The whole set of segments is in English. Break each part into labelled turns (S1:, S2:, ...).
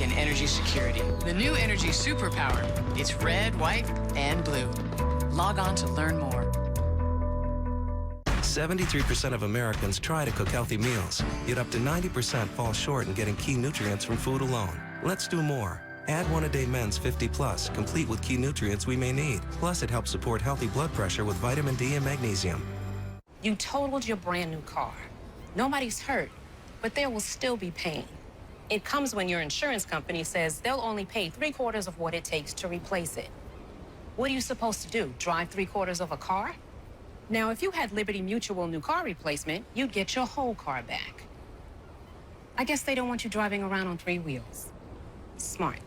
S1: and energy security. The new energy superpower. It's red, white, and blue. Log on to learn more.
S2: 73% of Americans try to cook healthy meals, yet up to 90% fall short in getting key nutrients from food alone. Let's do more. Add One A Day Men's 50 Plus, complete with key nutrients we may need. Plus, it helps support healthy blood pressure with vitamin D and magnesium.
S3: You totaled your brand new car. Nobody's hurt, but there will still be pain. It comes when your insurance company says they'll only pay 3/4 of what it takes to replace it. What are you supposed to do, drive 3/4 of a car? Now, if you had Liberty Mutual new car replacement, you'd get your whole car back. I guess they don't want you driving around on 3 wheels. Smart.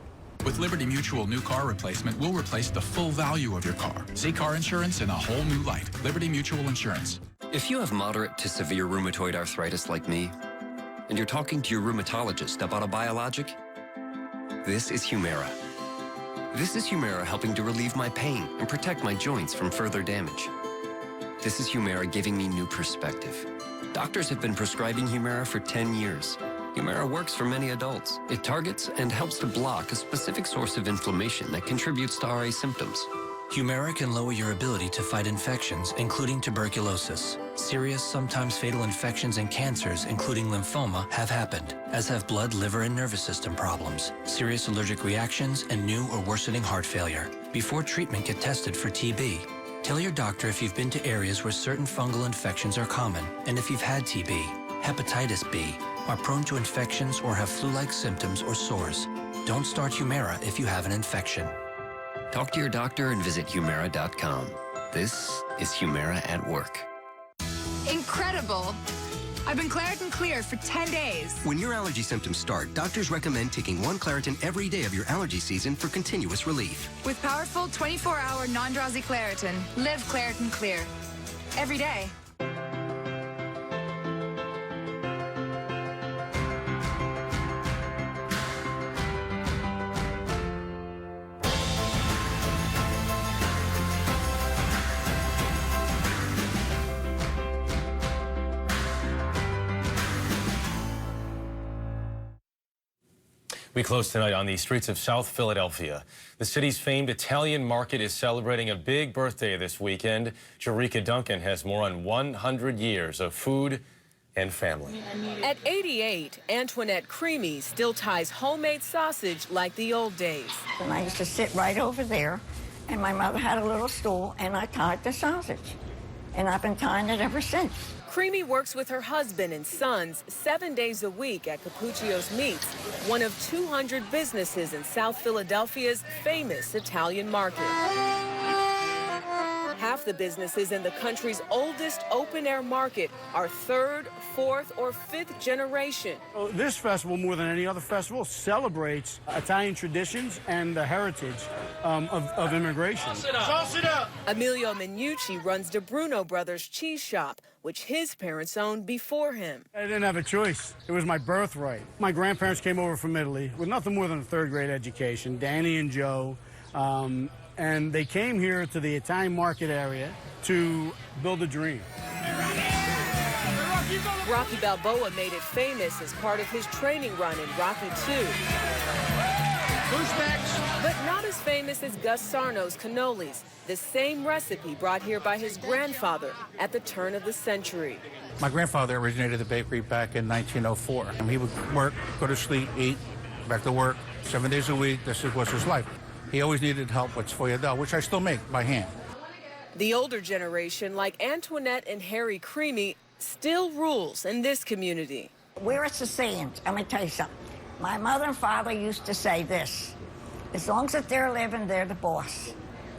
S4: With Liberty Mutual new car replacement, we'll replace the full value of your car. See car insurance in a whole new light. Liberty Mutual Insurance.
S5: If you have moderate to severe rheumatoid arthritis like me, and you're talking to your rheumatologist about a biologic, this is Humira. This is Humira helping to relieve my pain and protect my joints from further damage. This is Humira giving me new perspective. Doctors have been prescribing Humira for 10 years. Humira works for many adults. It targets and helps to block a specific source of inflammation that contributes to RA symptoms.
S6: Humira can lower your ability to fight infections, including tuberculosis. Serious, sometimes fatal infections and cancers, including lymphoma, have happened, as have blood, liver, and nervous system problems, serious allergic reactions, and new or worsening heart failure. Before treatment, get tested for TB. Tell your doctor if you've been to areas where certain fungal infections are common, and if you've had TB, hepatitis B, are prone to infections or have flu-like symptoms or sores. Don't start Humira if you have an infection.
S5: Talk to your doctor and visit Humira.com. This is Humira at work.
S7: Incredible! I've been Claritin clear for 10 days.
S8: When your allergy symptoms start, doctors recommend taking 1 Claritin every day of your allergy season for continuous relief.
S7: With powerful 24-hour non-drowsy Claritin, live Claritin clear. Every day.
S9: We close tonight on the streets of South Philadelphia. The city's famed Italian market is celebrating a big birthday this weekend. Jerika Duncan has more on 100 years of food and family.
S10: At 88, Antoinette Creamy still ties homemade sausage like the old days.
S11: And I used to sit right over there, and my mother had a little stool, and I tied the sausage. And I've been tying it ever since.
S10: Creamy works with her husband and sons 7 days a week at Capuccio's Meats, one of 200 businesses in South Philadelphia's famous Italian market. Half the businesses in the country's oldest open-air market are 3rd, 4th, or 5th generation.
S12: This festival, more than any other festival, celebrates Italian traditions and the heritage of immigration.
S10: Sauce it up! Emilio Minucci runs the Bruno Brothers cheese shop, which his parents owned before him.
S12: I didn't have a choice. It was my birthright. My grandparents came over from Italy with nothing more than a 3rd grade education, Danny and Joe. And they came here to the Italian market area to build a dream.
S10: Rocky Balboa made it famous as part of his training run in Rocky II. Who's next? But not as famous as Gus Sarno's cannolis, the same recipe brought here by his grandfather at the turn of the century.
S13: My grandfather originated the bakery back in 1904. He would work, go to sleep, eat, back to work, 7 days a week. This was his life. He always needed help with sfogliatelle, which I still make by hand.
S10: The older generation, like Antoinette and Harry Creamy, still rules in this community.
S11: Where it's the sand, I'm going to tell you something. My mother and father used to say this: as long as they're living, they're the boss.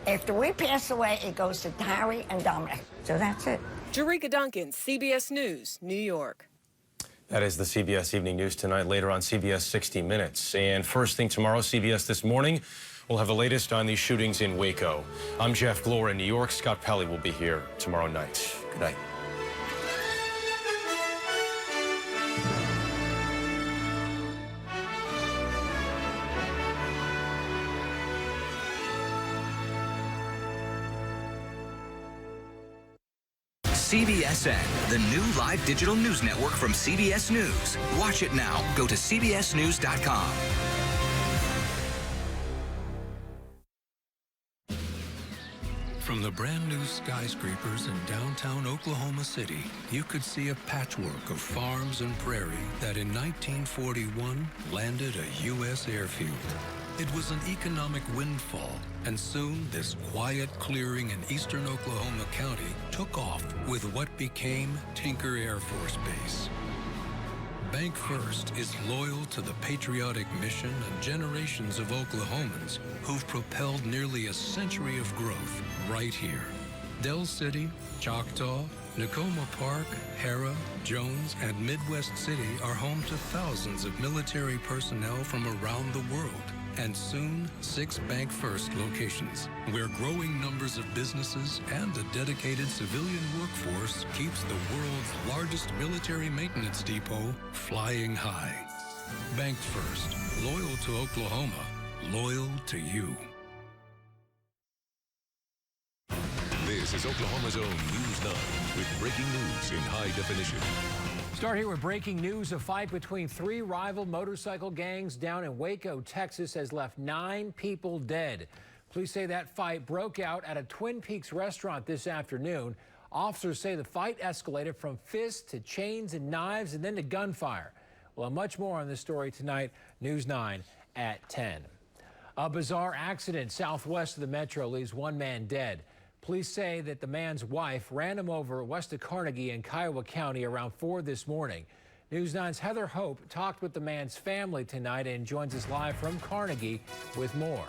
S11: After we pass away, it goes to Harry and Dominic. So that's it.
S10: Jerika Duncan, CBS News, New York.
S9: That is the CBS Evening News tonight, later on CBS 60 Minutes. And first thing tomorrow, CBS This Morning, we'll have the latest on these shootings in Waco. I'm Jeff Glor in New York. Scott Pelley will be here tomorrow night. Good night.
S14: CBSN, the new live digital news network from CBS News. Watch it now. Go to cbsnews.com.
S15: From the brand new skyscrapers in downtown Oklahoma City, you could see a patchwork of farms and prairie that in 1941 landed a U.S. airfield. It was an economic windfall, and soon this quiet clearing in eastern Oklahoma County took off with what became Tinker Air Force Base. Bank First is loyal to the patriotic mission and generations of Oklahomans who've propelled nearly a century of growth right here. Del City, Choctaw, Nakoma Park, Hara, Jones, and Midwest City are home to thousands of military personnel from around the world, and soon 6 Bank First locations, where growing numbers of businesses and a dedicated civilian workforce keeps the world's largest military maintenance depot flying high. Bank First, loyal to Oklahoma, loyal to you.
S16: This is Oklahoma's own News 9 with breaking news in high definition.
S17: Start here with breaking news. A fight between 3 rival motorcycle gangs down in Waco, Texas has left 9 people dead. Police say that fight broke out at a Twin Peaks restaurant this afternoon. Officers say the fight escalated from fists to chains and knives and then to gunfire. We'll have much more on this story tonight. News 9 at 10. A bizarre accident southwest of the metro leaves 1 man dead. Police say that the man's wife ran him over west of Carnegie in Kiowa County around 4 this morning. News 9's Heather Hope talked with the man's family tonight and joins us live from Carnegie with more.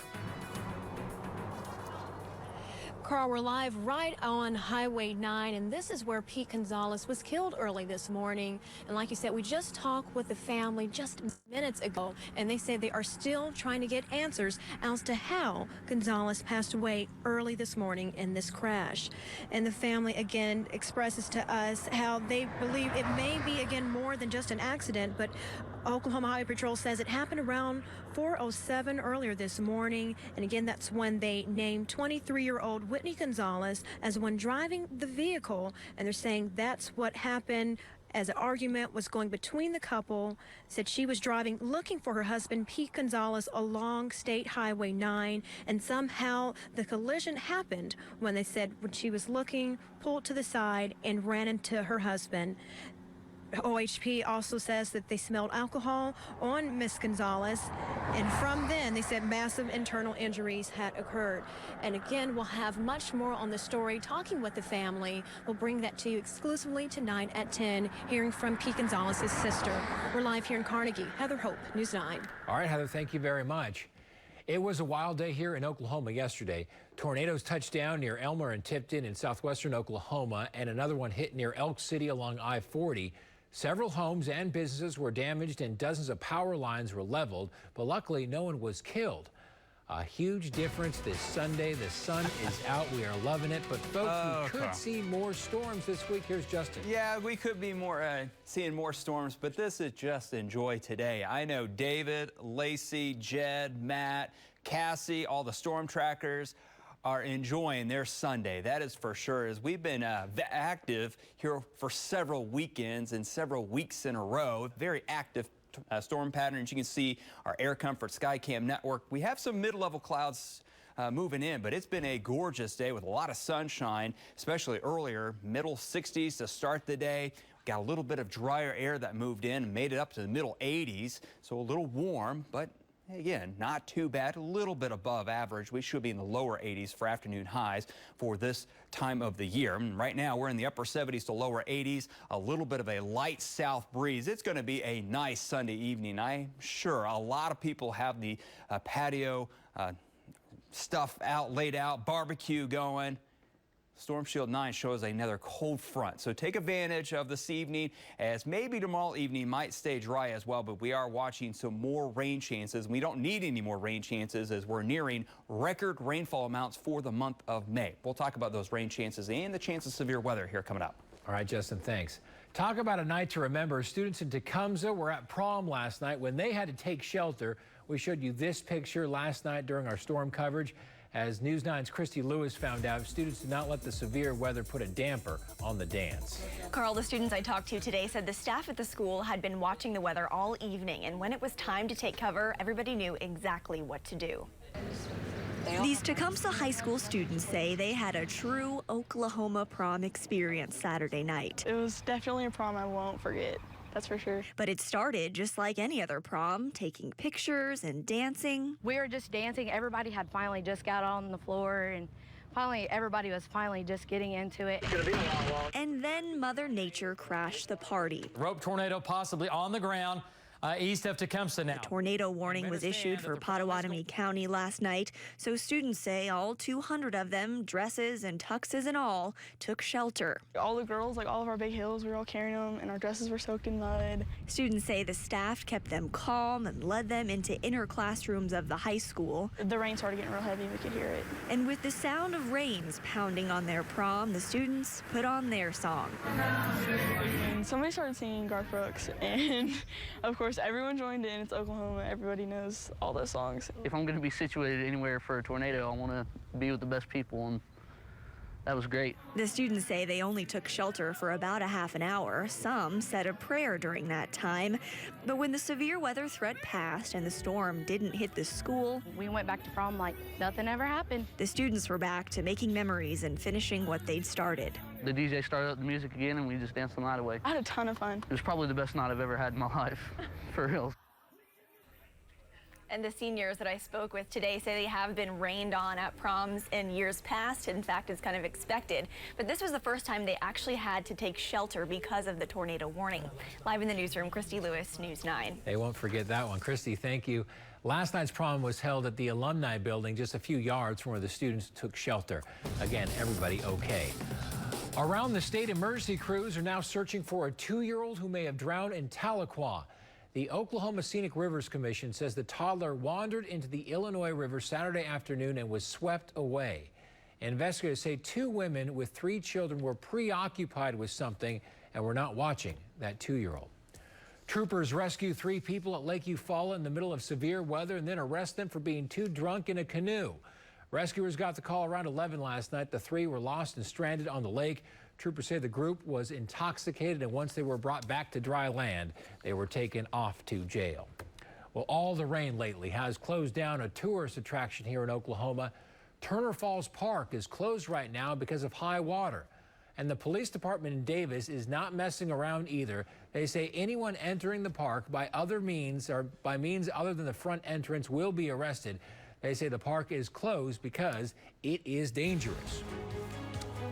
S18: Carl, we're live right on Highway 9, and this is where Pete Gonzalez was killed early this morning. And like you said, we just talked with the family just minutes ago, and they say they are still trying to get answers as to how Gonzalez passed away early this morning in this crash. And the family again expresses to us how they believe it may be again more than just an accident, but Oklahoma Highway Patrol says it happened around 4:07 earlier this morning. And again, that's when they named 23-year-old Whitney Gonzalez as one driving the vehicle. And they're saying that's what happened as an argument was going between the couple. Said she was driving looking for her husband, Pete Gonzalez, along State Highway 9. And somehow the collision happened when they said when she was looking, pulled to the side and ran into her husband. OHP also says that they smelled alcohol on Miss Gonzalez, and from then they said massive internal injuries had occurred. And again, we'll have much more on the story, talking with the family. We'll bring that to you exclusively tonight at 10, hearing from Pete Gonzalez's sister. We're live here in Carnegie. Heather Hope, News 9.
S17: All right, Heather, thank you very much. It was a wild day here in Oklahoma yesterday. Tornadoes touched down near Elmer and Tipton in southwestern Oklahoma, and another one hit near Elk City along I-40. Several homes and businesses were damaged and dozens of power lines were leveled, but luckily no one was killed. A huge difference this Sunday. The sun is out. We are loving it, but folks, we could see more storms this week. Here's Justin.
S19: Yeah, we could be seeing more storms, but this is just enjoy today. I know David, Lacey, Jed, Matt, Cassie, all the storm trackers are enjoying their Sunday. That is for sure, as we've been active here for several weekends and several weeks in a row. Very active storm patterns. You can see our Air Comfort Skycam network. We have some mid-level clouds moving in, but it's been a gorgeous day with a lot of sunshine, especially earlier, middle 60s to start the day. Got a little bit of drier air that moved in and made it up to the middle 80s, so a little warm, but again, not too bad, a little bit above average. We should be in the lower 80s for afternoon highs for this time of the year. And right now, we're in the upper 70s to lower 80s, a little bit of a light south breeze. It's going to be a nice Sunday evening. I'm sure a lot of people have the patio stuff laid out, barbecue going. Storm Shield 9 shows another cold front, so take advantage of this evening, as maybe tomorrow evening might stay dry as well, but we are watching some more rain chances. We don't need any more rain chances as we're nearing record rainfall amounts for the month of May. We'll talk about those rain chances and the chance of severe weather here coming up.
S17: All right, Justin, thanks. Talk about a night to remember. Students in Tecumseh were at prom last night when they had to take shelter. We showed you this picture last night during our storm coverage. As News 9's Christy Lewis found out, students did not let the severe weather put a damper on the dance.
S20: Carl, the students I talked to today said the staff at the school had been watching the weather all evening, and when it was time to take cover, everybody knew exactly what to do.
S21: These Tecumseh High School students say they had a true Oklahoma prom experience Saturday night.
S22: It was definitely a prom I won't forget. That's for sure.
S21: But it started just like any other prom, taking pictures and dancing.
S23: We were just dancing. Everybody had finally just got on the floor, and finally everybody was finally just getting into it. It's gonna be a long walk.
S21: And then Mother Nature crashed the party.
S24: Rope tornado possibly on the ground. East of Tecumseh now.
S21: A tornado warning was issued for Potawatomi County last night, so students say all 200 of them, dresses and tuxes and all, took shelter.
S22: All the girls, like all of our big hills, we were all carrying them, and our dresses were soaked in mud.
S21: Students say the staff kept them calm and led them into inner classrooms of the high school.
S22: The rain started getting real heavy, we could hear it.
S21: And with the sound of rains pounding on their prom, the students put on their song.
S22: And somebody started singing Garth Brooks, and of course, everyone joined in. It's Oklahoma. Everybody knows all those songs.
S25: If I'm going to be situated anywhere for a tornado, I want to be with the best people, and that was great.
S21: The students say they only took shelter for about a half an hour. Some said a prayer during that time. But when the severe weather threat passed and the storm didn't hit the school,
S23: we went back to prom like nothing ever happened.
S21: The students were back to making memories and finishing what they'd started.
S25: The DJ started up the music again, and we just danced the night away.
S22: I had a ton of fun.
S25: It was probably the best night I've ever had in my life, for real.
S20: And the seniors that I spoke with today say they have been rained on at proms in years past. In fact, it's kind of expected. But this was the first time they actually had to take shelter because of the tornado warning. Live in the newsroom, Christy Lewis, News 9.
S17: They won't forget that one. Christy, thank you. Last night's prom was held at the Alumni Building, just a few yards from where the students took shelter. Again, everybody okay. Around the state, emergency crews are now searching for a 2-year-old who may have drowned in Tahlequah. The Oklahoma Scenic Rivers Commission says the toddler wandered into the Illinois River Saturday afternoon and was swept away. Investigators say 2 women with 3 children were preoccupied with something and were not watching that 2-year-old. Troopers rescue 3 people at Lake Eufaula in the middle of severe weather and then arrest them for being too drunk in a canoe. Rescuers got the call around 11 last night. The 3 were lost and stranded on the lake. Troopers say the group was intoxicated, and once they were brought back to dry land, they were taken off to jail. Well, all the rain lately has closed down a tourist attraction here in Oklahoma. Turner Falls Park is closed right now because of high water. And the police department in Davis is not messing around either. They say anyone entering the park by other means or by means other than the front entrance will be arrested. They say the park is closed because it is dangerous.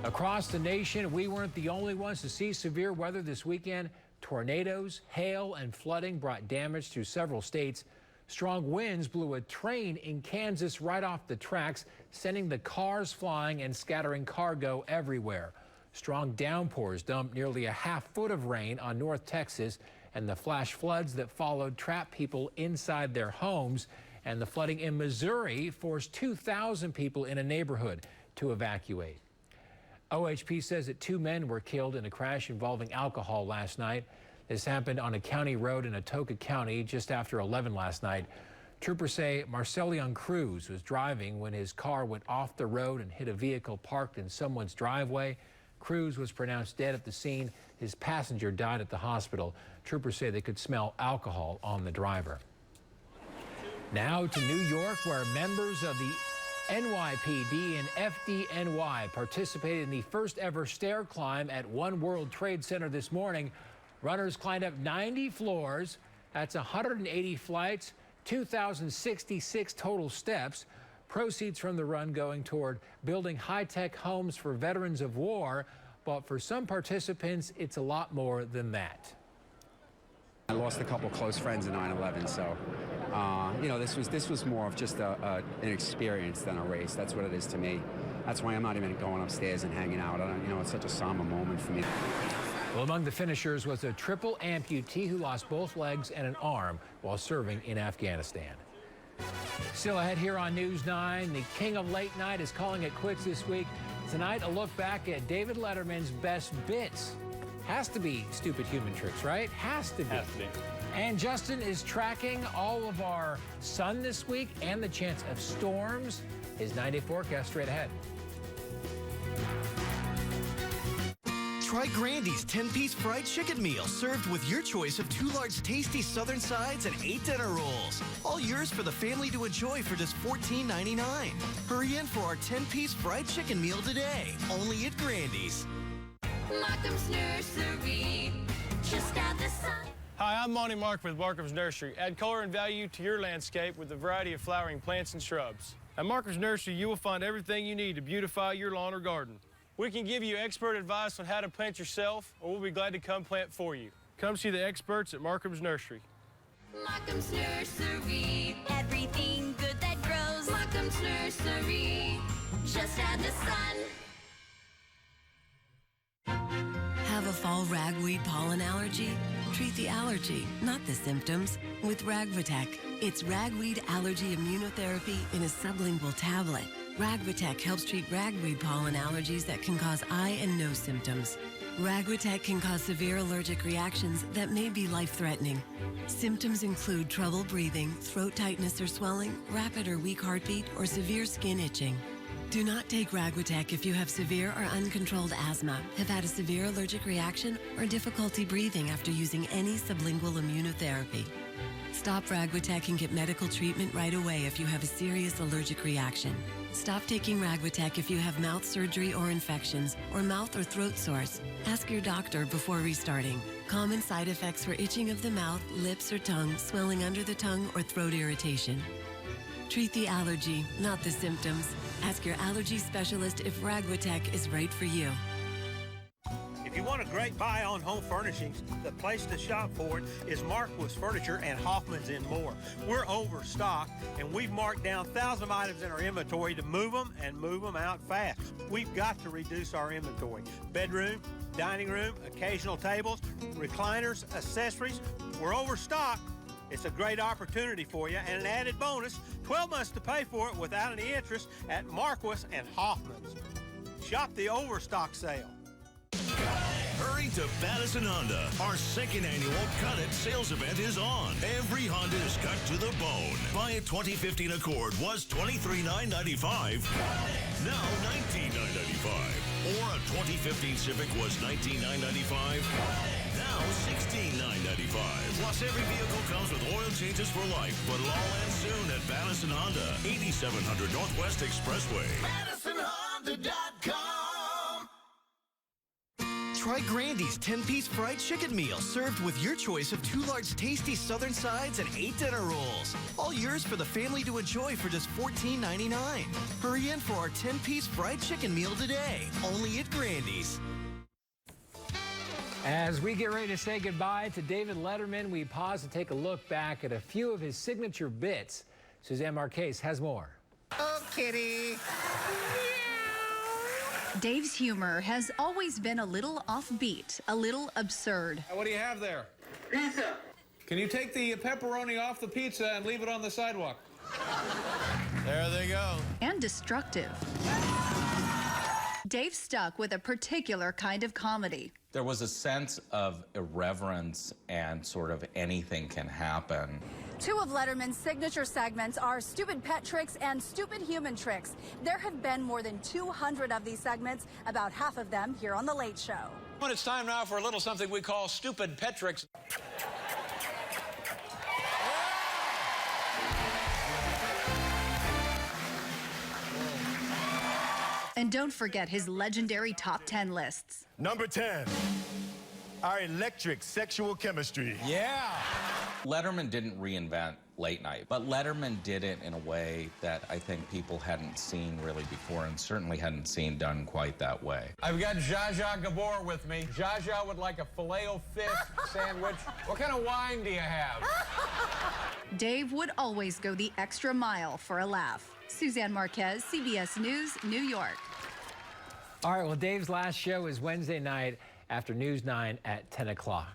S17: Across the nation, we weren't the only ones to see severe weather this weekend. Tornadoes, hail, and flooding brought damage through several states. Strong winds blew a train in Kansas right off the tracks, sending the cars flying and scattering cargo everywhere. Strong downpours dumped nearly a half-foot of rain on North Texas, and the flash floods that followed trapped people inside their homes. And the flooding in Missouri forced 2,000 people in a neighborhood to evacuate. OHP says that 2 men were killed in a crash involving alcohol last night. This happened on a county road in Atoka County just after 11 last night. Troopers say Marcelion Cruz was driving when his car went off the road and hit a vehicle parked in someone's driveway. Cruz was pronounced dead at the scene. His passenger died at the hospital. Troopers say they could smell alcohol on the driver. Now to New York, where members of the NYPD and FDNY participated in the first ever stair climb at One World Trade Center this morning. Runners climbed up 90 floors. That's 180 flights, 2,066 total steps. Proceeds from the run going toward building high-tech homes for veterans of war. But for some participants, it's a lot more than that.
S26: I lost a couple close friends in 9/11, so you know, this was more of just an experience than a race. That's what it is to me. That's why I'm not even going upstairs and hanging out. You know, it's such a somber moment for me.
S17: Well, among the finishers was a triple amputee who lost both legs and an arm while serving in Afghanistan. Still ahead here on News 9, the king of late night is calling it quits this week. Tonight, a look back at David Letterman's best bits. Has to be Stupid Human Tricks, right? Has to be.
S27: Has to be.
S17: And Justin is tracking all of our sun this week and the chance of storms. His 9-day forecast straight ahead.
S1: Try Grandy's 10-piece fried chicken meal, served with your choice of 2 large tasty southern sides and 8 dinner rolls. All yours for the family to enjoy for just $14.99. Hurry in for our 10-piece fried chicken meal today, only at Grandy's.
S2: Markham's Nursery, just add the sun.
S3: Hi, I'm Monty Mark with Markham's Nursery. Add color and value to your landscape with a variety of flowering plants and shrubs. At Markham's Nursery, you will find everything you need to beautify your lawn or garden. We can give you expert advice on how to plant yourself, or we'll be glad to come plant for you. Come see the experts at Markham's Nursery.
S2: Markham's Nursery, everything good that grows. Markham's Nursery, just add the sun.
S4: Have a fall ragweed pollen allergy? Treat the allergy, not the symptoms, with Ragvitec. It's ragweed allergy immunotherapy in a sublingual tablet. Ragvitec helps treat ragweed pollen allergies that can cause eye and nose symptoms. Ragvitec can cause severe allergic reactions that may be life-threatening. Symptoms include trouble breathing, throat tightness or swelling, rapid or weak heartbeat, or severe skin itching. Do not take Ragvitec if you have severe or uncontrolled asthma, have had a severe allergic reaction, or difficulty breathing after using any sublingual immunotherapy. Stop Ragvitec and get medical treatment right away if you have a serious allergic reaction. Stop taking Ragvitec if you have mouth surgery or infections, or mouth or throat sores. Ask your doctor before restarting. Common side effects for itching of the mouth, lips or tongue, swelling under the tongue, or throat irritation. Treat the allergy, not the symptoms. Ask your allergy specialist if Ragvitec is right for you.
S5: If you want a great buy on home furnishings, the place to shop for it is Marquis Furniture and Hoffman's and more. We're overstocked, and we've marked down thousands of items in our inventory to move them and move them out fast. We've got to reduce our inventory. Bedroom, dining room, occasional tables, recliners, accessories. We're overstocked. It's a great opportunity for you, and an added bonus, 12 months to pay for it without any interest at Marquis and Hoffman's. Shop the overstock sale.
S6: Hurry to Madison Honda. Our second annual Cut It sales event is on. Every Honda is cut to the bone. Buy a 2015 Accord was $23,995. Now $19,995. Or a 2015 Civic was $19,995. Now $16,995. Plus, every vehicle comes with oil changes for life. But it'll all end soon at Madison Honda, 8700 Northwest Expressway.
S1: MadisonHonda.com. Try Grandy's 10-piece fried chicken meal, served with your choice of 2 large tasty southern sides and 8 dinner rolls. All yours for the family to enjoy for just $14.99. Hurry in for our 10-piece fried chicken meal today, only at Grandy's.
S17: As we get ready to say goodbye to David Letterman, we pause to take a look back at a few of his signature bits. Suzanne Marquez has more.
S27: Oh, kitty.
S28: Dave's humor has always been a little offbeat, a little absurd.
S29: What do you have there? Pizza. Can you take the pepperoni off the pizza and leave it on the sidewalk? There they go.
S28: And destructive. Dave stuck with a particular kind of comedy.
S30: There was a sense of irreverence and sort of anything can happen.
S28: Two of Letterman's signature segments are Stupid Pet Tricks and Stupid Human Tricks. There have been more than 200 of these segments, about half of them here on The Late Show.
S29: Well, it's time now for a little something we call Stupid Pet Tricks.
S28: And don't forget his legendary top 10 lists.
S31: Number 10, our electric sexual chemistry.
S29: Yeah.
S30: Letterman didn't reinvent late night, but Letterman did it in a way that I think people hadn't seen really before and certainly hadn't seen done quite that way.
S29: I've got Zsa Zsa Gabor with me. Zsa Zsa would like a Filet-O-Fish sandwich. What kind of wine do you have?
S28: Dave would always go the extra mile for a laugh. Suzanne Marquez, CBS News, New York.
S17: All right, well, Dave's last show is Wednesday night after News 9 at 10 o'clock.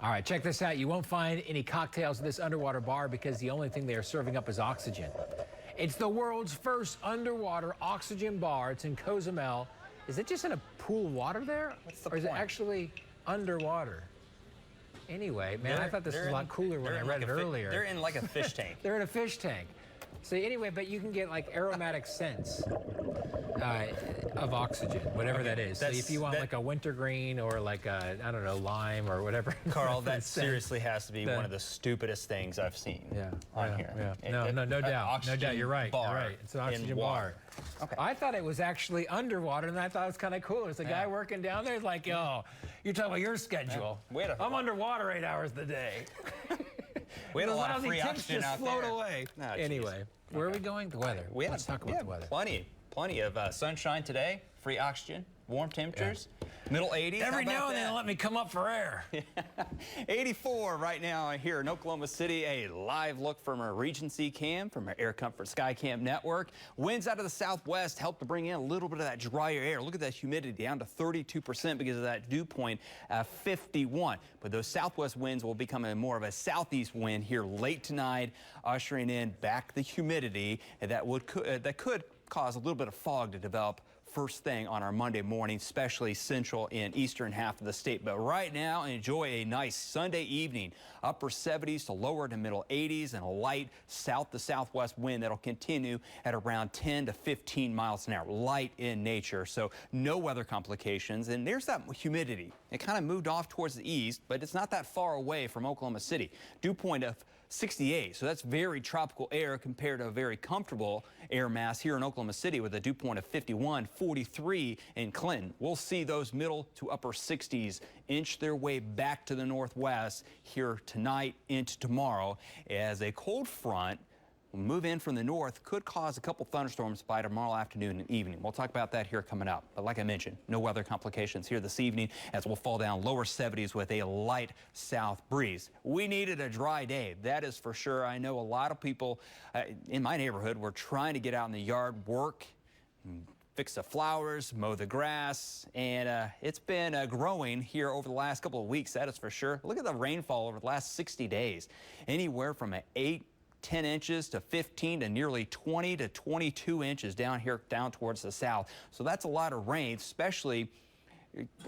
S17: All right, check this out. You won't find any cocktails at this underwater bar because the only thing they are serving up is oxygen. It's the world's first underwater oxygen bar. It's in Cozumel. Is it just in a pool of water there? Or is it actually underwater? Anyway, man, I thought this was a lot cooler when I read it earlier.
S19: They're in like a fish tank.
S17: They're in a fish tank. So anyway, but you can get like aromatic scents of oxygen, whatever that is. So if you want like a wintergreen or like a, I don't know, lime or whatever.
S19: Carl, that seriously has to be one of the stupidest things I've seen on here.
S17: Yeah. No doubt. No doubt. You're right. You're right. It's an oxygen bar.
S19: Okay.
S17: I thought it was actually underwater, and I thought it was kind of cool. It's a guy working down there. It's like, oh, you're talking about your schedule. I'm underwater 8 hours a day.
S19: We had a lot of free oxygen out there.
S17: Float away. Anyway, where are we going? The weather. Let's talk about the weather.
S19: Plenty of sunshine today, free oxygen, warm temperatures, middle 80s.
S17: Every now and then they'll let me come up for air.
S19: 84 right now here in Oklahoma City. A live look from our Regency cam, from our Air Comfort Skycam network. Winds out of the southwest help to bring in a little bit of that drier air. Look at that humidity down to 32% because of that dew point at 51. But those southwest winds will become more of a southeast wind here late tonight, ushering in back the humidity that could cause a little bit of fog to develop first thing on our Monday morning, especially central and eastern half of the state. But right now, enjoy a nice Sunday evening. Upper 70s to lower to middle 80s and a light south to southwest wind that'll continue at around 10 to 15 miles an hour. Light in nature, so no weather complications. And there's that humidity. It kind of moved off towards the east, but it's not that far away from Oklahoma City. Dew point of 68, so that's very tropical air compared to a very comfortable air mass here in Oklahoma City with a dew point of 51, 43 in Clinton. We'll see those middle to upper 60s inch their way back to the northwest here tonight into tomorrow as a cold front will move in from the north, could cause a couple thunderstorms by tomorrow afternoon and evening. We'll talk about that here coming up. But like I mentioned, no weather complications here this evening as we'll fall down lower 70s with a light south breeze. We needed a dry day, that is for sure. I know a lot of people in my neighborhood were trying to get out in the yard, work, fix the flowers, mow the grass, and it's been growing here over the last couple of weeks, that is for sure. Look at the rainfall over the last 60 days. Anywhere from 10 inches to 15 to nearly 20 to 22 inches down here, down towards the south. So that's a lot of rain, especially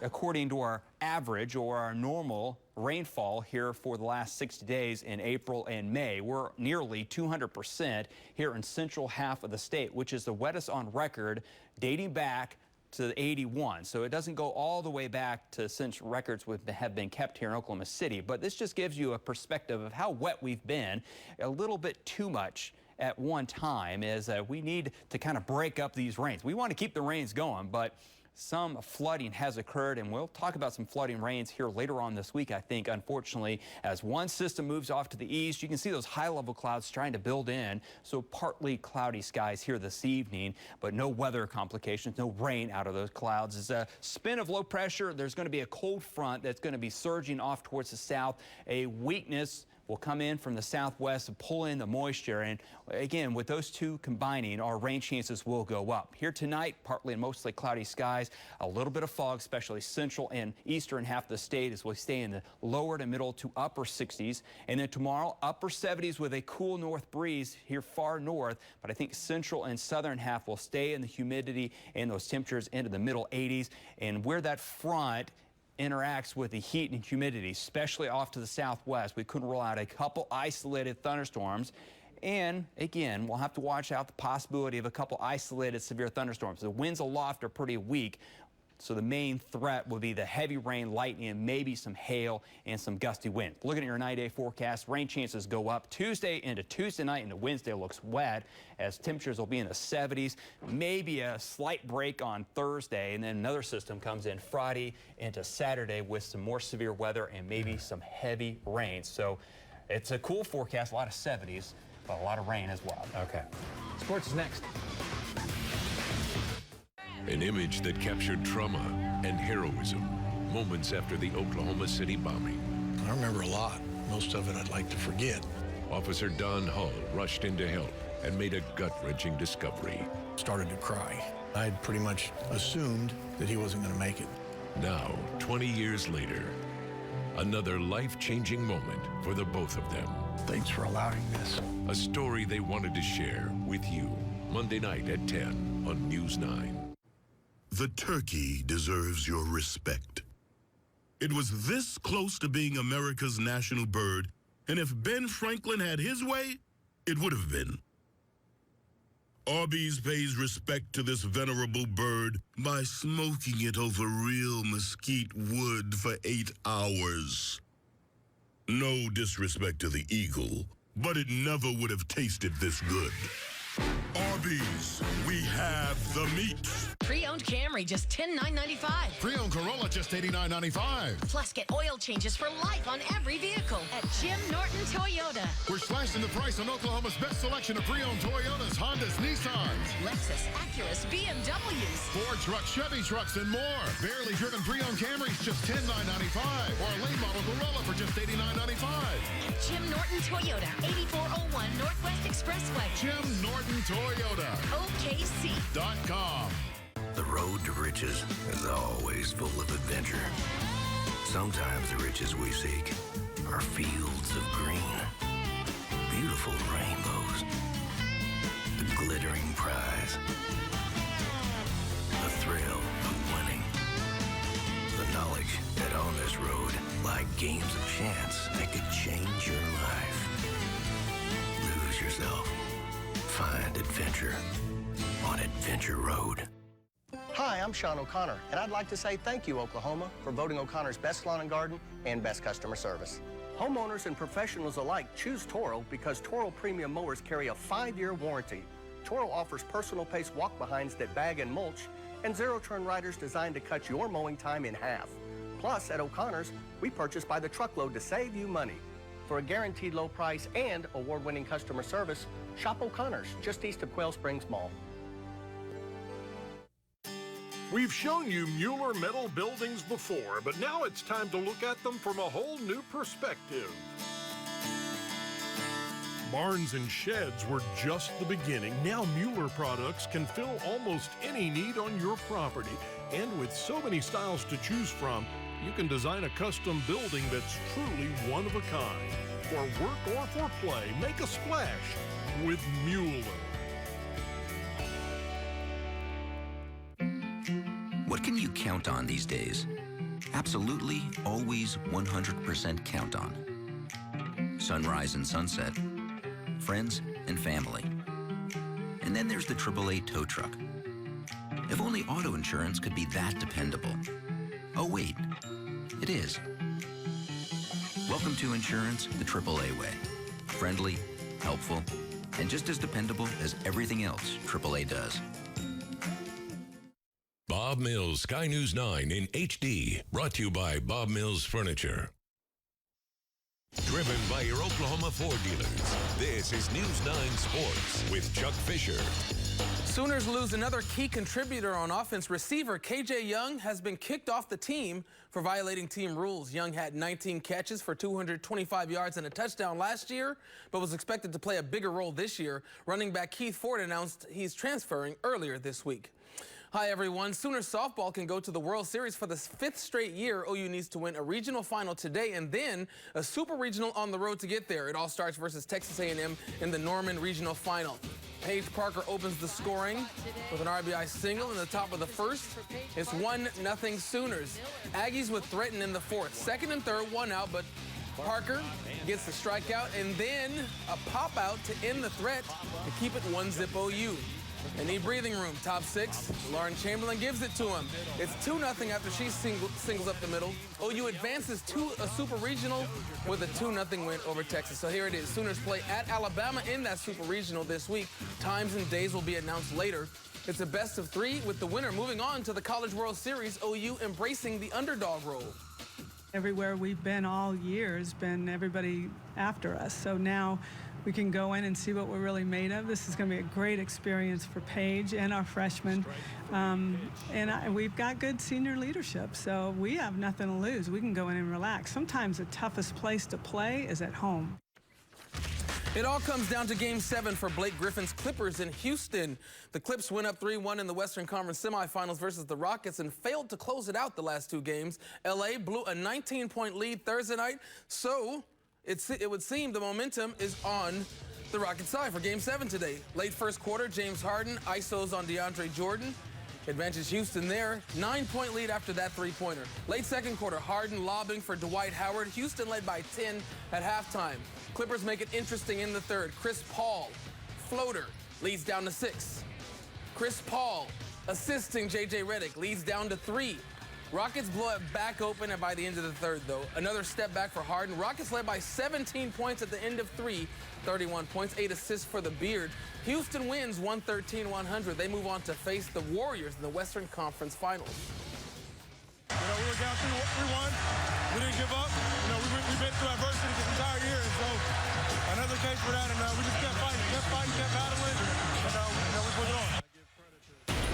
S19: according to our average or our normal rainfall here for the last 60 days in April and May. We're nearly 200% here in central half of the state, which is the wettest on record dating back to 81. So it doesn't go all the way back to since records have been kept here in Oklahoma City. But this just gives you a perspective of how wet we've been, a little bit too much at one time, as we need to kind of break up these rains. We want to keep the rains going, but some flooding has occurred, and we'll talk about some flooding rains here later on this week, I think, unfortunately, as one system moves off to the east. You can see those high-level clouds trying to build in, so partly cloudy skies here this evening, but no weather complications, no rain out of those clouds. As a spin of low pressure, there's going to be a cold front that's going to be surging off towards the south. A weakness will come in from the southwest and pull in the moisture. And again, with those two combining, our rain chances will go up. Here tonight, partly and mostly cloudy skies, a little bit of fog, especially central and eastern half of the state as we stay in the lower to middle to upper 60s. And then tomorrow, upper 70s with a cool north breeze here far north. But I think central and southern half will stay in the humidity and those temperatures into the middle 80s. And where that front interacts with the heat and humidity, especially off to the southwest, we could rule out a couple isolated thunderstorms. And again, we'll have to watch out the possibility of a couple isolated severe thunderstorms. The winds aloft are pretty weak, so the main threat will be the heavy rain, lightning, and maybe some hail and some gusty wind. Looking at your 9-day forecast, rain chances go up Tuesday into Tuesday night, into Wednesday looks wet as temperatures will be in the 70s. Maybe a slight break on Thursday, and then another system comes in Friday into Saturday with some more severe weather and maybe some heavy rain. So it's a cool forecast, a lot of 70s, but a lot of rain as well.
S17: Okay. Sports is next.
S7: An image that captured trauma and heroism moments after the Oklahoma City bombing.
S8: I remember a lot. Most of it I'd like to forget.
S7: Officer Don Hull rushed in to help and made a gut-wrenching discovery.
S8: Started to cry. I'd pretty much assumed that he wasn't going to make it.
S7: Now, 20 years later, another life-changing moment for the both of them.
S8: Thanks for allowing this.
S7: A story they wanted to share with you. Monday night at 10 on News 9.
S9: The turkey deserves your respect. It was this close to being America's national bird, and if Ben Franklin had his way, it would have been. Arby's pays respect to this venerable bird by smoking it over real mesquite wood for 8 hours. No disrespect to the eagle, but it never would have tasted this good. Arby's, we have the meat.
S10: Pre-owned Camry, just $10,995.
S11: Pre-owned Corolla, just $89.95.
S10: Plus, get oil changes for life on every vehicle at Jim Norton Toyota.
S11: We're slashing the price on Oklahoma's best selection of pre-owned Toyotas, Hondas, Nissans,
S10: Lexus, Acuras, BMWs,
S11: Ford trucks, Chevy trucks, and more. Barely driven pre-owned Camrys, just $10,995. Or a late model Corolla for just $89.95.
S10: At Jim Norton Toyota, 8401 Northwest Expressway.
S11: Jim Norton Toyota.
S10: OKC.com.
S12: The road to riches is always full of adventure. Sometimes the riches we seek are fields of green, beautiful rainbows, the glittering prize, the thrill of winning, the knowledge that on this road lie games of chance that could change your life. Lose yourself. Find adventure on Adventure Road.
S13: Hi, I'm Sean O'Connor, and I'd like to say thank you, Oklahoma, for voting O'Connor's Best Lawn and Garden and Best Customer Service. Homeowners and professionals alike choose Toro because Toro premium mowers carry a 5-year warranty. Toro offers personal pace walk-behinds that bag and mulch, and zero-turn riders designed to cut your mowing time in half. Plus, at O'Connor's, we purchase by the truckload to save you money. For a guaranteed low price and award-winning customer service, shop O'Connor's, just east of Quail Springs Mall.
S14: We've shown you Mueller metal buildings before, but now it's time to look at them from a whole new perspective. Barns and sheds were just the beginning. Now Mueller products can fill almost any need on your property. And with so many styles to choose from, you can design a custom building that's truly one of a kind. For work or for play, make a splash with Mueller.
S15: What can you count on these days? Absolutely, always, 100% count on. Sunrise and sunset, friends and family. And then there's the AAA tow truck. If only auto insurance could be that dependable. Oh wait, it is. Welcome to insurance the AAA way. Friendly, helpful, and just as dependable as everything else AAA does.
S7: Bob Mills, Sky News 9 in HD. Brought to you by Bob Mills Furniture. Driven by your Oklahoma Ford dealers. This is News 9 Sports with Chuck Fisher.
S16: Sooners lose another key contributor on offense. Receiver KJ Young has been kicked off the team for violating team rules. Young had 19 catches for 225 yards and a touchdown last year, but was expected to play a bigger role this year. Running back Keith Ford announced he's transferring earlier this week. Hi, everyone. Sooners softball can go to the World Series for the 5th straight year. OU needs to win a regional final today and then a super regional on the road to get there. It all starts versus Texas A&M in the Norman Regional Final. Paige Parker opens the scoring with an RBI single in the top of the first. It's 1-0 Sooners. Aggies would threaten in the fourth. Second and third, one out, but Parker gets the strikeout and then a pop out to end the threat to keep it 1-0 OU. They need breathing room. Top 6, Lauren Chamberlain gives it to him. It's 2-0 after she singles up the middle. OU advances to a super regional with a 2-0 win over Texas. So here it is. Sooners play at Alabama in that super regional this week. Times and days will be announced later. It's a best of 3 with the winner moving on to the College World Series. OU embracing the underdog role.
S18: Everywhere we've been all year has been everybody after us. So now we can go in and see what we're really made of. This is going to be a great experience for Paige and our freshmen. We've got good senior leadership, so we have nothing to lose. We can go in and relax. Sometimes the toughest place to play is at home.
S16: It all comes down to Game 7 for Blake Griffin's Clippers in Houston. The Clips went up 3-1 in the Western Conference semifinals versus the Rockets and failed to close it out the last 2 games. LA blew a 19-point lead Thursday night, so it would seem the momentum is on the Rockets side for Game 7 today. Late first quarter, James Harden isos on DeAndre Jordan. Advantage Houston there. 9-point lead after that 3-pointer. Late second quarter, Harden lobbing for Dwight Howard. Houston led by 10 at halftime. Clippers make it interesting in the third. Chris Paul, floater, leads down to 6. Chris Paul, assisting J.J. Redick, leads down to 3. Rockets blow it back open and by the end of the third, though. Another step back for Harden. Rockets led by 17 points at the end of 3. 31 points, 8 assists for the Beard. Houston wins 113-100. They move on to face the Warriors in the Western Conference Finals.
S31: We were down 3-1. We didn't give up. We've been through adversity this entire year, and so another case for that. And we just kept fighting, kept battling, and we put it on.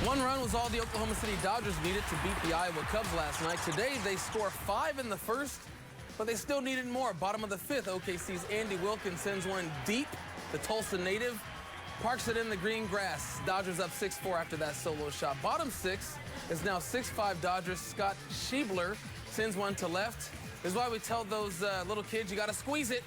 S16: One run was all the Oklahoma City Dodgers needed to beat the Iowa Cubs last night. Today, they score 5 in the first, but they still needed more. Bottom of the 5th, OKC's Andy Wilkins sends one deep. The Tulsa native parks it in the green grass. Dodgers up 6-4 after that solo shot. Bottom 6 is now 6-5 Dodgers. Scott Schiebler sends one to left. This is why we tell those little kids, you got to squeeze it.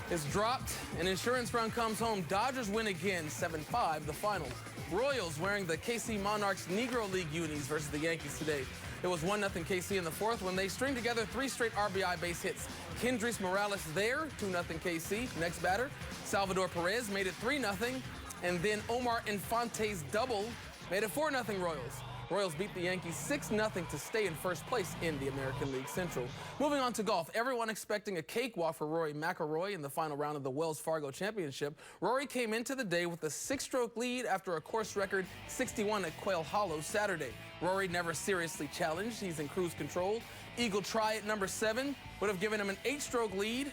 S16: It's dropped. An insurance run comes home. Dodgers win again, 7-5, the finals. Royals wearing the KC Monarchs Negro League unis versus the Yankees today. It was 1-0 KC in the 4th when they string together 3 straight RBI base hits. Kendrys Morales there, 2-0 KC. Next batter, Salvador Perez made it 3-0. And then Omar Infante's double made it 4-0 Royals. Royals beat the Yankees 6-0 to stay in first place in the American League Central. Moving on to golf, everyone expecting a cakewalk for Rory McIlroy in the final round of the Wells Fargo Championship. Rory came into the day with a 6-stroke lead after a course record 61 at Quail Hollow Saturday. Rory never seriously challenged. He's in cruise control. Eagle try at number 7 would have given him an 8-stroke lead.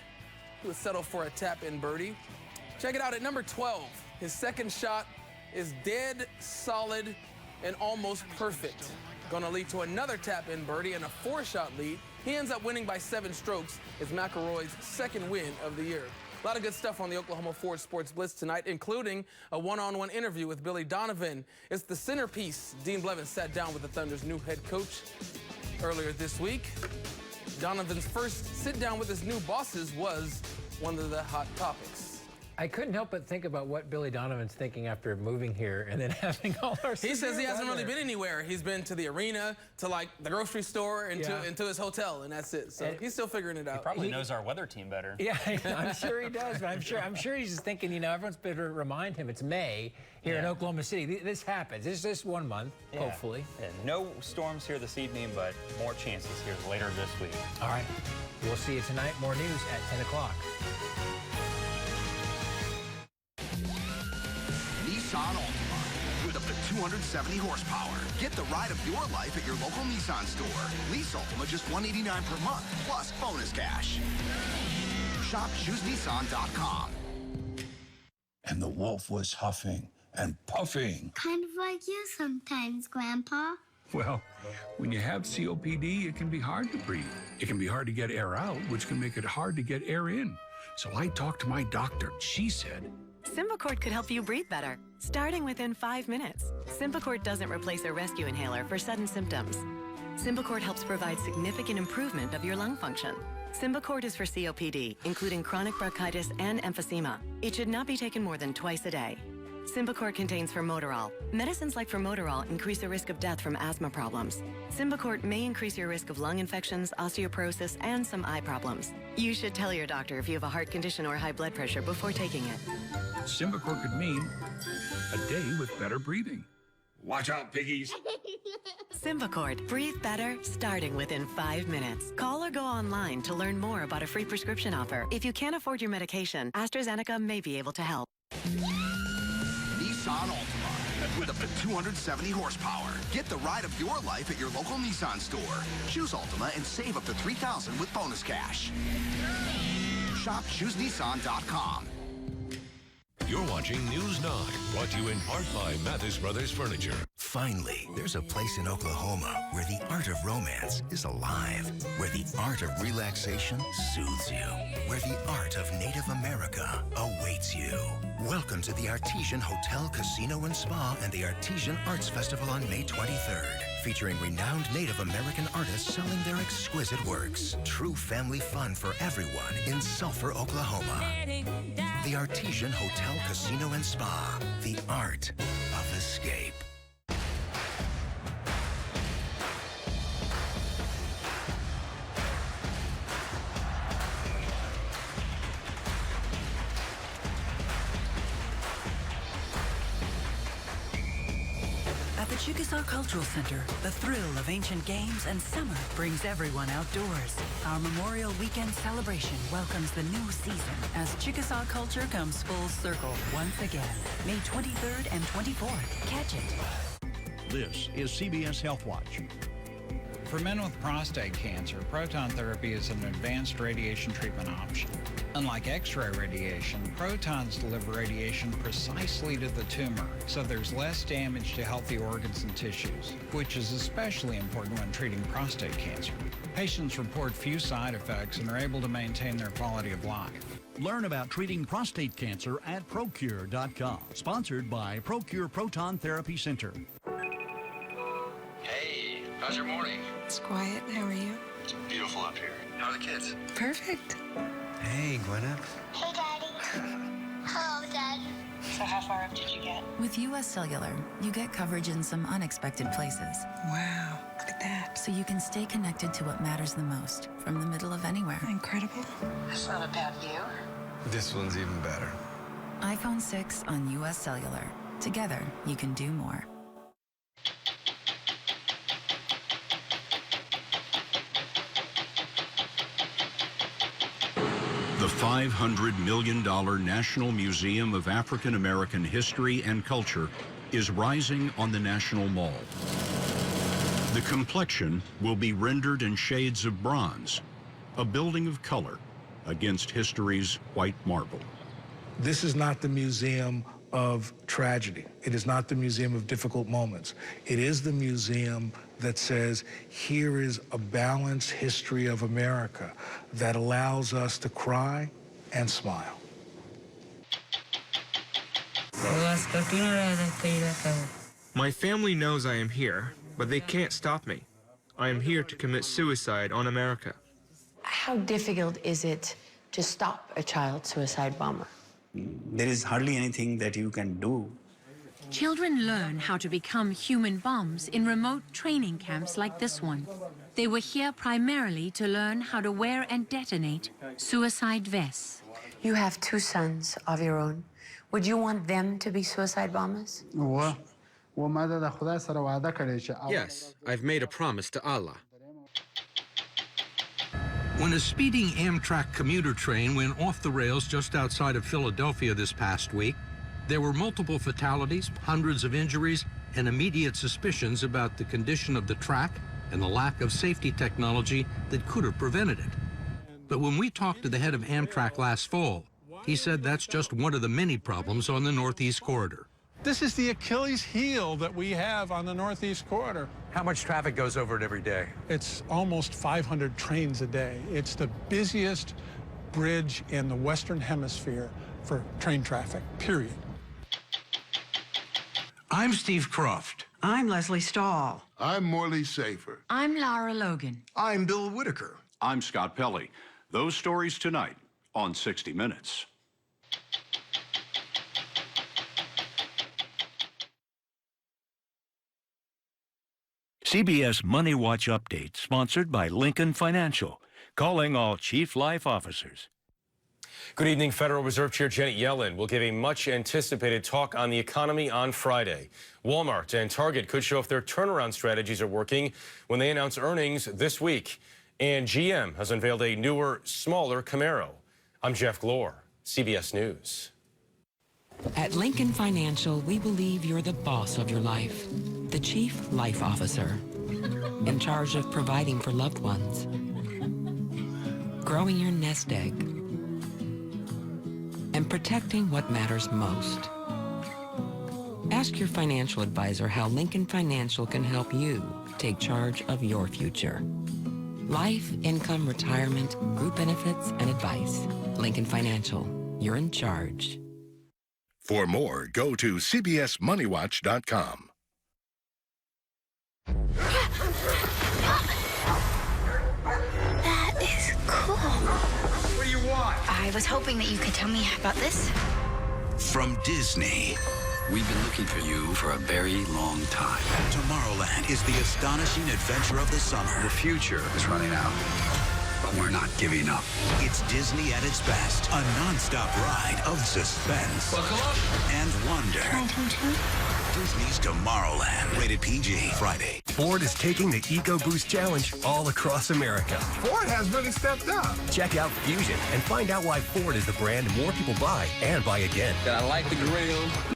S16: He would settle for a tap-in birdie. Check it out at number 12. His second shot is dead solid and almost perfect. Gonna lead to another tap-in birdie and a 4-shot lead. He ends up winning by 7 strokes. It's McIlroy's second win of the year. A lot of good stuff on the Oklahoma Ford Sports Blitz tonight, including a one-on-one interview with Billy Donovan. It's the centerpiece. Dean Blevins sat down with the Thunder's new head coach earlier this week. Donovan's first sit-down with his new bosses was one of the hot topics.
S17: I couldn't help but think about what Billy Donovan's thinking after moving here and then having all our
S16: He says he hasn't really been anywhere. He's been to the arena, to like the grocery store, and to his hotel, and that's it. So he's still figuring it out.
S19: He probably knows our weather team better.
S17: Yeah, I'm sure he does, but I'm sure he's just thinking, everyone's better to remind him it's May here in Oklahoma City. This happens. It's just 1 month, hopefully.
S19: And no storms here this evening, but more chances here later this week.
S17: All right. We'll see you tonight. More news at 10 o'clock.
S2: Nissan Altima with up to 270 horsepower. Get the ride of your life at your local Nissan store. Lease Altima just $189 per month, plus bonus cash. Shop ChooseNissan.com.
S3: And the wolf was huffing and puffing.
S4: Kind of like you sometimes, Grandpa.
S3: Well, when you have COPD, it can be hard to breathe. It can be hard to get air out, which can make it hard to get air in. So I talked to my doctor. She said,
S5: Symbicort could help you breathe better, starting within 5 minutes. Symbicort doesn't replace a rescue inhaler for sudden symptoms. Symbicort helps provide significant improvement of your lung function. Symbicort is for COPD, including chronic bronchitis and emphysema. It should not be taken more than twice a day. Symbicort contains formoterol. Medicines like formoterol increase the risk of death from asthma problems. Symbicort may increase your risk of lung infections, osteoporosis, and some eye problems. You should tell your doctor if you have a heart condition or high blood pressure before taking it.
S3: Symbicort could mean a day with better breathing. Watch out, piggies.
S5: Symbicort. Breathe better, starting within 5 minutes. Call or go online to learn more about a free prescription offer. If you can't afford your medication, AstraZeneca may be able to help.
S2: Nissan Altima with up to 270 horsepower. Get the ride of your life at your local Nissan store. Choose Altima and save up to $3,000 with bonus cash. Shop ChooseNissan.com.
S7: You're watching News 9, brought to you in part by Mathis Brothers Furniture.
S12: Finally, there's a place in Oklahoma where the art of romance is alive, where the art of relaxation soothes you, where the art of Native America awaits you. Welcome to the Artesian Hotel, Casino, and Spa and the Artesian Arts Festival on May 23rd, featuring renowned Native American artists selling their exquisite works. True family fun for everyone in Sulphur, Oklahoma. The Artesian Hotel, Casino, and Spa. The art of escape.
S1: At the Chickasaw Cultural Center, the thrill of ancient games and summer brings everyone outdoors. Our Memorial Weekend celebration welcomes the new season as Chickasaw culture comes full circle once again. May 23rd and 24th. Catch it.
S6: This is CBS Health Watch.
S20: For men with prostate cancer, proton therapy is an advanced radiation treatment option. Unlike X-ray radiation, protons deliver radiation precisely to the tumor, so there's less damage to healthy organs and tissues, which is especially important when treating prostate cancer. Patients report few side effects and are able to maintain their quality of life.
S6: Learn about treating prostate cancer at Procure.com. Sponsored by Procure Proton Therapy Center.
S21: Hey, how's your morning?
S22: It's quiet. How are you?
S21: It's beautiful up here. How are the kids?
S22: Perfect.
S21: Hey, Gwyneth.
S4: Hey, Daddy. Hello, Dad.
S22: So how far up did you get?
S23: With U.S. Cellular, you get coverage in some unexpected places.
S22: Wow, look at that.
S23: So you can stay connected to what matters the most from the middle of anywhere.
S22: Incredible. That's not a bad view.
S21: This one's even better.
S23: iPhone 6 on U.S. Cellular. Together, you can do more.
S24: The $500 million National Museum of African American History and Culture is rising on the National Mall. The complexion will be rendered in shades of bronze, a building of color against history's white marble.
S25: This is not the museum of tragedy. It is not the museum of difficult moments. It is the museum that says, here is a balanced history of America that allows us to cry and smile.
S26: My family knows I am here, but they can't stop me. I am here to commit suicide on America.
S22: How difficult is it to stop a child suicide bomber?
S27: There is hardly anything that you can do.
S28: Children learn how to become human bombs in remote training camps like this one. They were here primarily to learn how to wear and detonate suicide vests.
S22: You have two sons of your own. Would you want them to be suicide bombers?
S26: Yes, I've made a promise to Allah.
S29: When a speeding Amtrak commuter train went off the rails just outside of Philadelphia this past week, there were multiple fatalities, hundreds of injuries, and immediate suspicions about the condition of the track and the lack of safety technology that could have prevented it. But when we talked to the head of Amtrak last fall, he said that's just one of the many problems on the Northeast Corridor.
S30: This is the Achilles heel that we have on the Northeast Corridor.
S31: How much traffic goes over it every day?
S30: It's almost 500 trains a day. It's the busiest bridge in the Western Hemisphere for train traffic, period.
S29: I'm Steve Croft.
S32: I'm Leslie Stahl.
S33: I'm Morley Safer.
S28: I'm Lara Logan.
S33: I'm Bill Whitaker.
S24: I'm Scott Pelley. Those stories tonight on 60 Minutes.
S6: CBS Money Watch Update, sponsored by Lincoln Financial, calling all chief life officers.
S34: Good evening. Federal Reserve Chair Janet Yellen will give a much-anticipated talk on the economy on Friday. Walmart and Target could show if their turnaround strategies are working when they announce earnings this week. And GM has unveiled a newer, smaller Camaro. I'm Jeff Glore, CBS News.
S35: At Lincoln Financial, we believe you're the boss of your life, the chief life officer, in charge of providing for loved ones, growing your nest egg, and protecting what matters most. Ask your financial advisor how Lincoln Financial can help you take charge of your future. Life, income, retirement, group benefits, and advice. Lincoln Financial, you're in charge.
S11: For more, go to cbsmoneywatch.com.
S4: That is cool.
S11: What do you want?
S4: I was hoping that you could tell me about this.
S12: From Disney. We've been looking for you for a very long time. Tomorrowland is the astonishing adventure of the summer. The future is running out, but we're not giving up. It's Disney at its best. A non-stop ride of suspense and wonder.
S4: Can I come too?
S12: Disney's Tomorrowland. Rated PG. Friday.
S2: Ford is taking the EcoBoost Challenge all across America.
S31: Ford has really stepped up.
S2: Check out Fusion and find out why Ford is the brand more people buy and buy again.
S31: I like the grill.